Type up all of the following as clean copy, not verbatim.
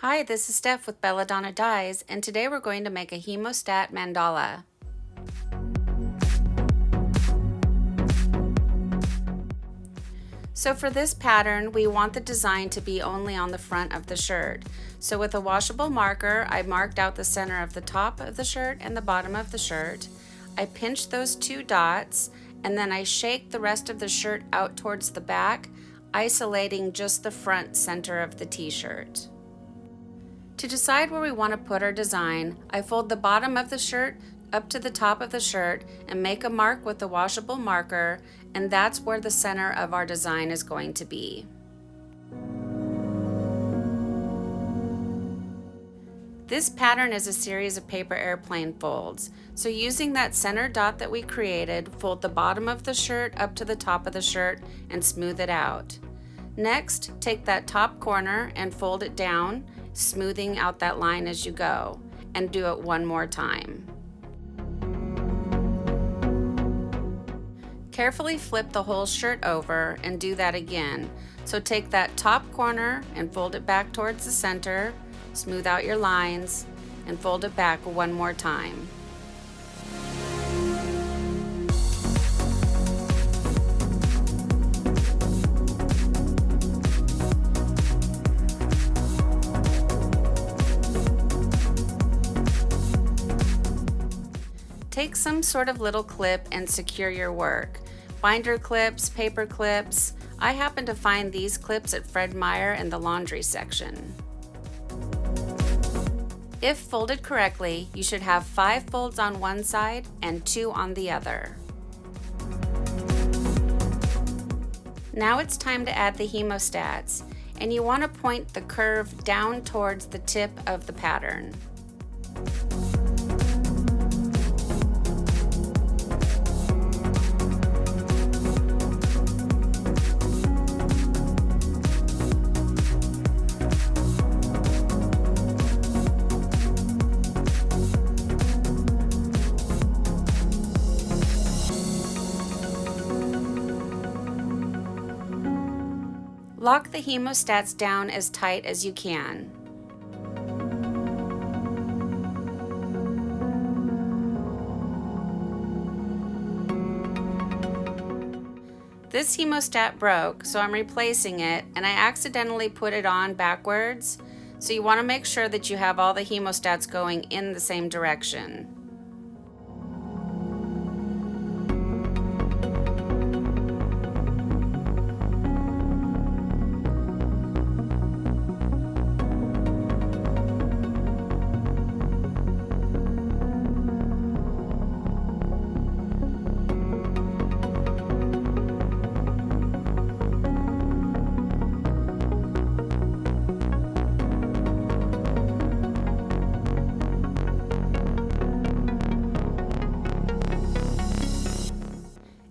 Hi, this is Steph with Belladonna Dyes, and today we're going to make a hemostat mandala. So for this pattern, we want the design to be only on the front of the shirt. So with a washable marker, I marked out the center of the top of the shirt and the bottom of the shirt. I pinched those two dots, and then I shake the rest of the shirt out towards the back, isolating just the front center of the t-shirt. To decide where we want to put our design, I fold the bottom of the shirt up to the top of the shirt and make a mark with the washable marker, and that's where the center of our design is going to be. This pattern is a series of paper airplane folds, so using that center dot that we created, fold the bottom of the shirt up to the top of the shirt and smooth it out. Next, take that top corner and fold it down, smoothing out that line as you go, and do it one more time. Carefully flip the whole shirt over and do that again. So take that top corner and fold it back towards the center, smooth out your lines, and fold it back one more time. Take some sort of little clip and secure your work. Binder clips, paper clips. I happen to find these clips at Fred Meyer in the laundry section. If folded correctly, you should have 5 folds on one side and 2 on the other. Now it's time to add the hemostats, and you want to point the curve down towards the tip of the pattern. Lock the hemostats down as tight as you can. This hemostat broke, so I'm replacing it, and I accidentally put it on backwards, so you want to make sure that you have all the hemostats going in the same direction.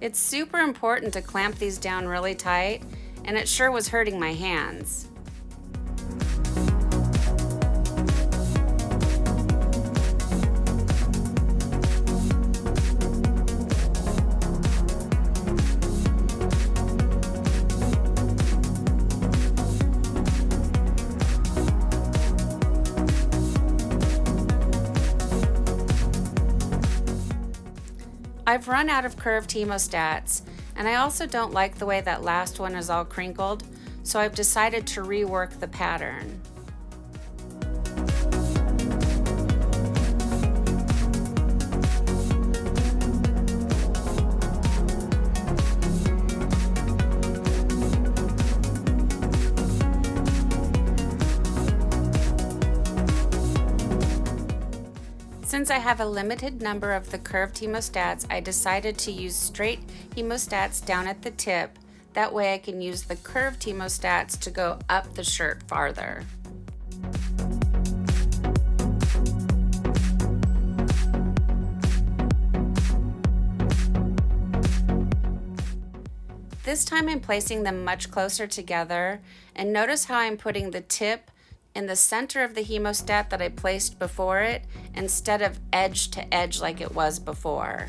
It's super important to clamp these down really tight, and it sure was hurting my hands. I've run out of curved hemostats, and I also don't like the way that last one is all crinkled, so I've decided to rework the pattern. Since I have a limited number of the curved hemostats, I decided to use straight hemostats down at the tip. That way I can use the curved hemostats to go up the shirt farther. This time I'm placing them much closer together, and notice how I'm putting the tip in the center of the hemostat that I placed before it, instead of edge to edge like it was before.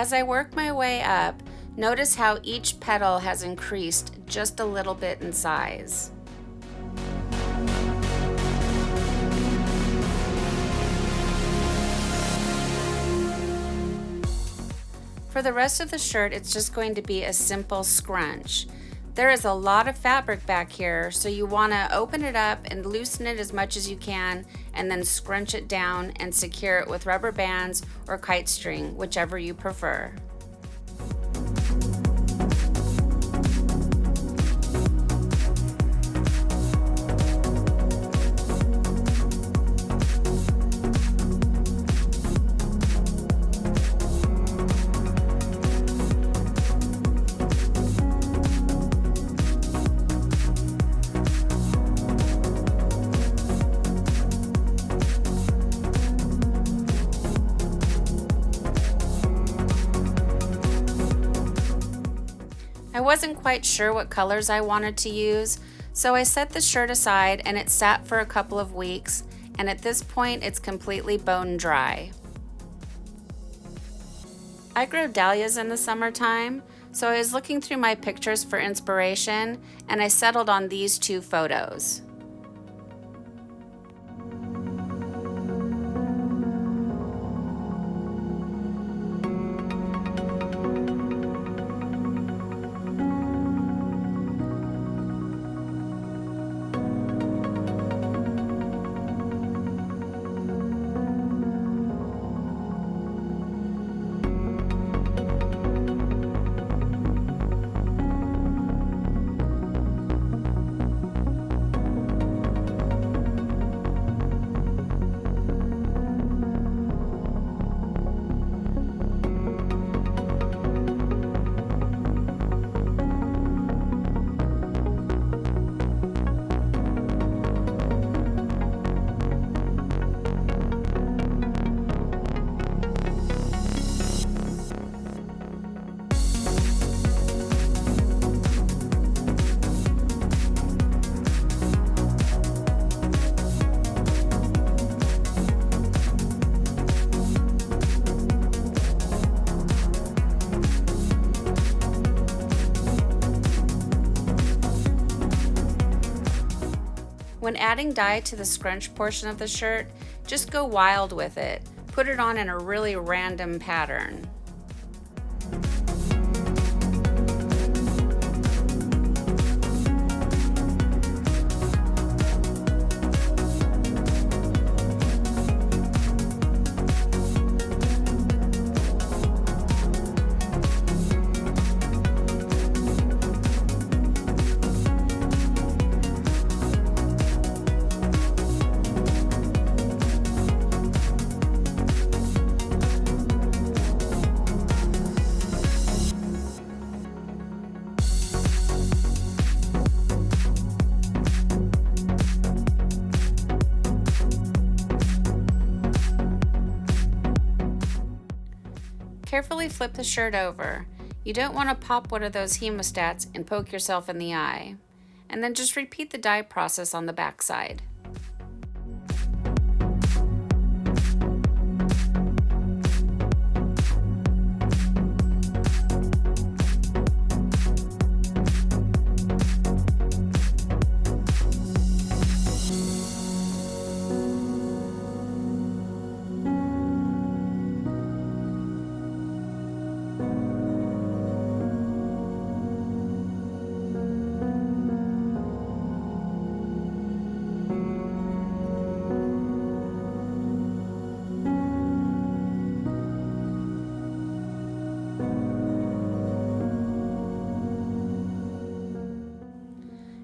As I work my way up, notice how each petal has increased just a little bit in size. For the rest of the shirt, it's just going to be a simple scrunch. There is a lot of fabric back here, so you want to open it up and loosen it as much as you can, and then scrunch it down and secure it with rubber bands or kite string, whichever you prefer. I wasn't quite sure what colors I wanted to use, so I set the shirt aside and it sat for a couple of weeks, and at this point it's completely bone dry. I grow dahlias in the summertime, so I was looking through my pictures for inspiration and I settled on these two photos. When adding dye to the scrunch portion of the shirt, just go wild with it. Put it on in a really random pattern. Carefully flip the shirt over. You don't want to pop one of those hemostats and poke yourself in the eye. And then just repeat the dye process on the back side.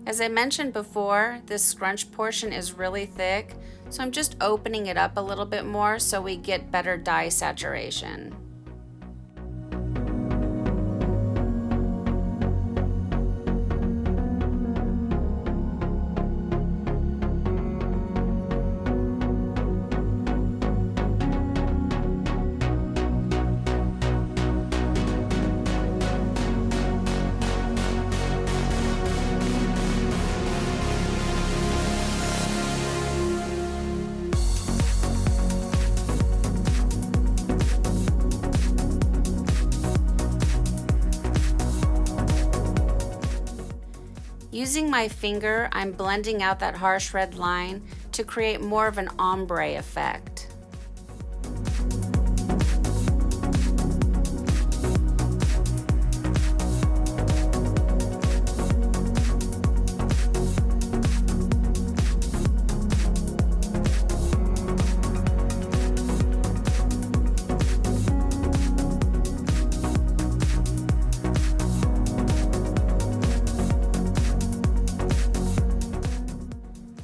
As I mentioned before, this scrunch portion is really thick, so I'm just opening it up a little bit more so we get better dye saturation. Using my finger, I'm blending out that harsh red line to create more of an ombre effect.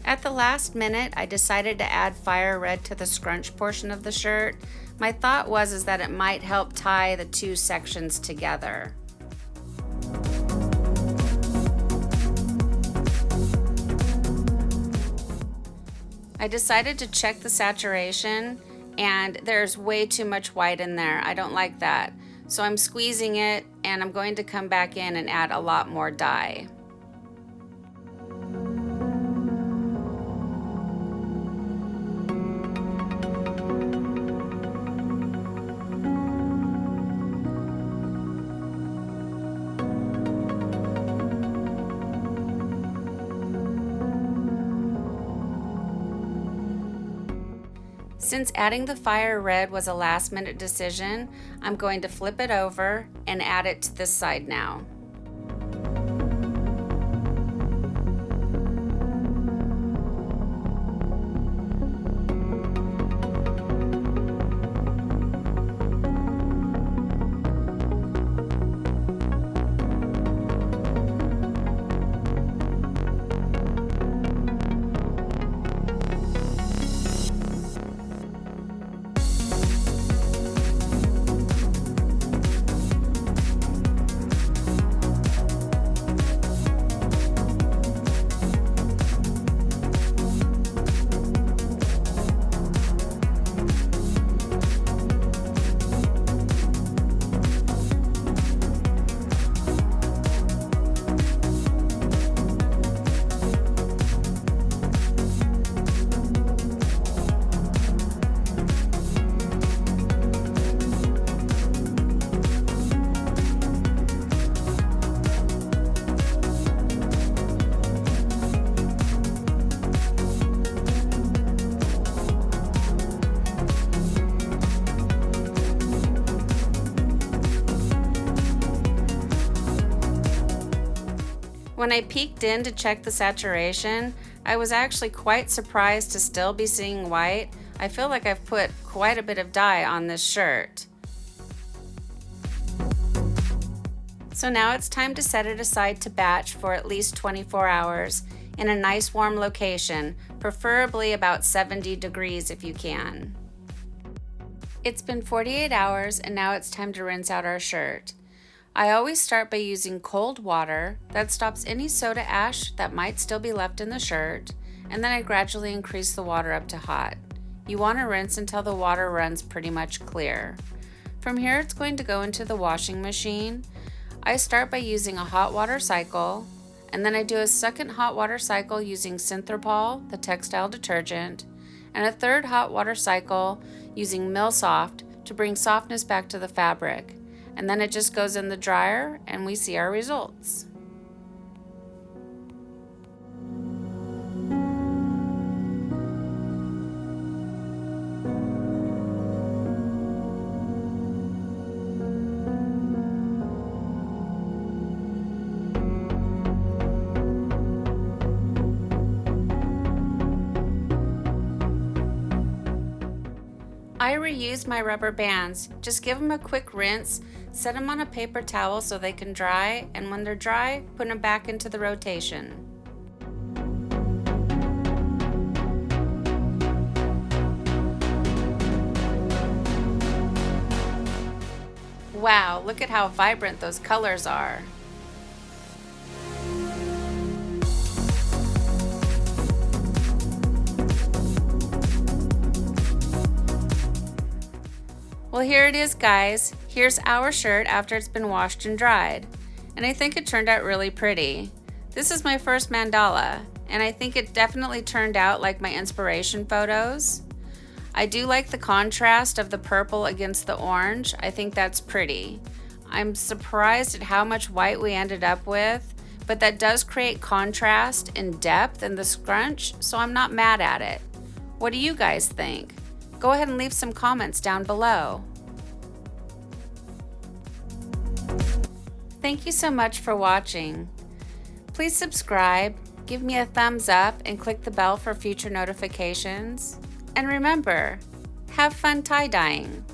At the last minute, I decided to add fire red to the scrunch portion of the shirt. My thought was that it might help tie the two sections together. I decided to check the saturation, and there's way too much white in there. I don't like that. So I'm squeezing it, and I'm going to come back in and add a lot more dye. Since adding the fire red was a last minute decision, I'm going to flip it over and add it to this side now. When I peeked in to check the saturation, I was actually quite surprised to still be seeing white. I feel like I've put quite a bit of dye on this shirt. So now it's time to set it aside to batch for at least 24 hours in a nice warm location, preferably about 70 degrees if you can. It's been 48 hours and now it's time to rinse out our shirt. I always start by using cold water that stops any soda ash that might still be left in the shirt, and then I gradually increase the water up to hot. You want to rinse until the water runs pretty much clear. From here it's going to go into the washing machine. I start by using a hot water cycle, and then I do a second hot water cycle using Synthropol, the textile detergent, and a third hot water cycle using Milsoft to bring softness back to the fabric. And then it just goes in the dryer and we see our results. I reuse my rubber bands. Just give them a quick rinse, set them on a paper towel so they can dry, and when they're dry, put them back into the rotation. Wow, look at how vibrant those colors are. Well, here it is, guys. Here's our shirt after it's been washed and dried. And I think it turned out really pretty. This is my first mandala, and I think it definitely turned out like my inspiration photos. I do like the contrast of the purple against the orange. I think that's pretty. I'm surprised at how much white we ended up with, but that does create contrast and depth in the scrunch, so I'm not mad at it. What do you guys think? Go ahead and leave some comments down below. Thank you so much for watching. Please subscribe, give me a thumbs up, and click the bell for future notifications. And remember, have fun tie-dyeing.